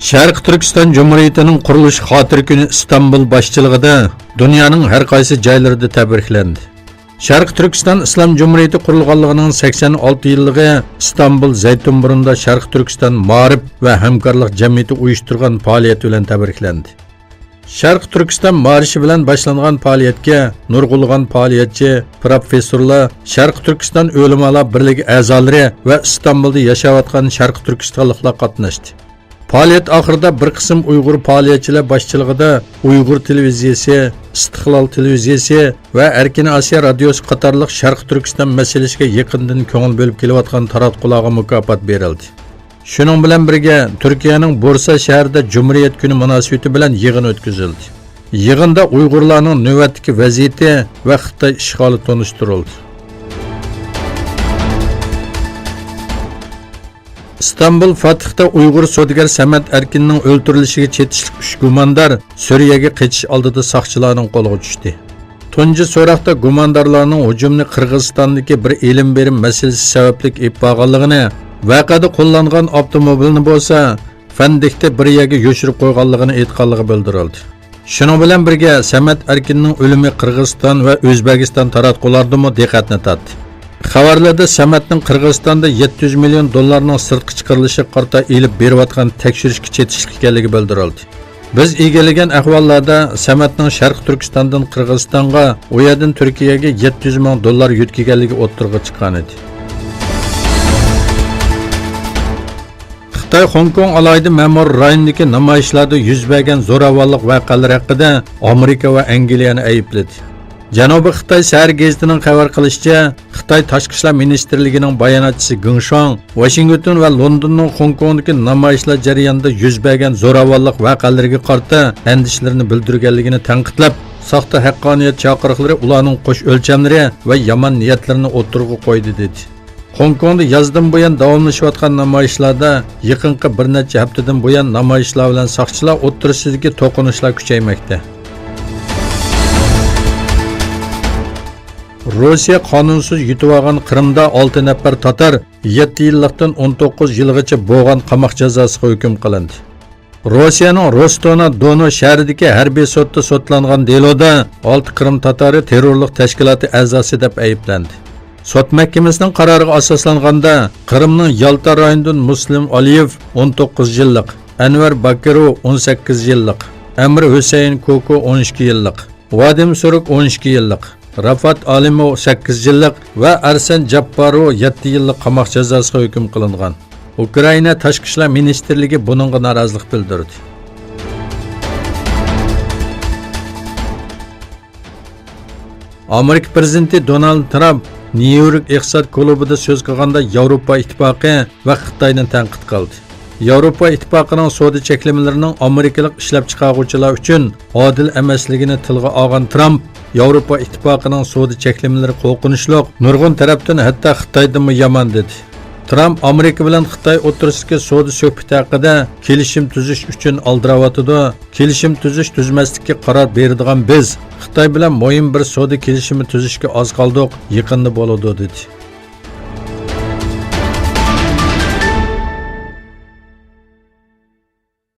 Sharq Turkiston Cumhuriyetining qurilish xotira kuni İstanbul boshchiligida dunyoning har qaysi joylarida tabriklandi. Sharq Turkiston Islom Cumhuriyeti qurilganligining 86 yilligi İstanbul Zaytunburunda Sharq Turkiston Ma'rif va hamkorlik jamiyati uyushtirgan faoliyat bilan tabriklandi. Sharq Turkiston marshi bilan boshlangan faoliyatga nurg'ulg'an faoliyatchi, professorlar, Sharq Turkiston o'limalar birligi a'zolari va İstanbulda yashayotgan Sharq Turkistonliklar qatnashdi. Faoliyat oxirida bir qism Uyg'ur faoliyatchilar boshchiligida Uyg'ur televiziyasi, Istiqlol televiziyasi va Erkin Osiyo radiosi qatorliq Sharq Turkiston masalasiga yaqindan ko'ngil bo'lib kelayotgan taratqularga mukofot berildi. Shuning bilan birga Turkiyaning Bursa shahrida Cumhuriyet kuni munosabati bilan yig'in o'tkazildi. Yig'inda Uyg'urlarning navbatdagi vaziyati va Xitoy ishg'oli tanishtirildi. İstanbul Fatih'ta Uyg'ur sodigar Samat Erkinning o'ltirilishiga chetishlik 3 gumondor Suriyaga qechish oldida soqchilarning qo'liga tushdi. Tunji so'roqda gumondorlarning hujumni Qirg'izistondagi bir ilm berim masalasi sababli epag'anligini, vaqada qo'llangan avtomobilni bo'lsa, Fandikda bir yerga yo'shirib qo'yganligini aytganligi bildirildi. Shuning bilan birga Samat Erkinning o'limi Qirg'iziston va O'zbekiston taratqulardimi diqqatni tortdi. Xabarlarda Samatning Qirg'izistonda 700 million dollarning sirtqi chiqarilishi qarta elib berayotgan tekshirishga chetishlik ekanligi bildirildi. Biz egallagan ahvollarda Samatning Sharq Turkistondan Qirg'izistonga, u yerdan Turkiyaga 700 ming dollar yutkiganligi o'ttirg'i chiqqan edi. Xitoy Hong Kong alayida ma'mur rayonidagi namoyishlarda yuz bergan zo'ravonlik voqealari haqida Amerika va Angliyani aybladi. Janubiy Xitoy shahar gazetining xabar qilishicha, Xitoy Tashqi ishlar ministrligining bayonotchisi Geng Shuang Washington va Londonning Hong Kongdagi namoyishlar jarayonida yuz bergan zo'ravonlik voqealariga qarta andishlarini bildirganligini tanqidlab, soxta haqqoniyat chaqiriqlari ularning qo'sh o'lchamlari va yomon niyatlarini o'tirg'i qo'ydi dedi. Hong Kongda yozdan buyon davomlashayotgan namoyishlarda yaqinqi bir necha haftadan buyon namoyishlar bilan soqchilar o'tirisidagi to'qinishlar kuchaymoqda. Rossiya qonunsiz yutib olgan Qrimda 6 nafar tatar 7 yillikdan 19 yilgacha bo'g'an qamoq jazosiga hukm qilindi. Rossiyaning Rostov-na-Don shahridagi harbiy sudda sotlangan deloda 6 Qrim tatari terrorlik tashkiloti a'zosi deb ayblandi. Sud mahkamasining qaroriga asoslanganda Qrimning Yalta rayonidan Muslim Aliyev 19 yillik, Anvar Bakirov 18 yillik, Amir Husayn Koko 12 yillik, Vadim Suruk 12 yillik, Rafat Alimov 8 yillik va Arsen Jabbarov 7 yillik qamoq jazosiga hukm qilingan. Ukraina Tashqi ishlar ministrligi buningga norozilik bildirdi. Amerika prezidenti Donald Trump New York iqtisod klubida so'z qilganda Yevropa ittifoqi va Xitoyni tanqid qildi. Yevropa ittifoqining savdo cheklamalarining Amerikalik ishlab chiqaruvchilar uchun odil emasligini tilga olgan Trump, Yevropa ittifoqining savdo cheklamalari qo'rqinchli, nurg'un tarafdan hatto Xitoydan yomon dedi. Trump Amerika bilan Xitoy o'rtasidagi savdo suhbati haqida kelishim tuzish uchun aldirayotdi. Kelishim tuzish tuzmaslikka qaror beradigan biz Xitoy bilan muhim bir savdo kelishimi tuzishga oz qoldik, yaqinda bo'ladi dedi.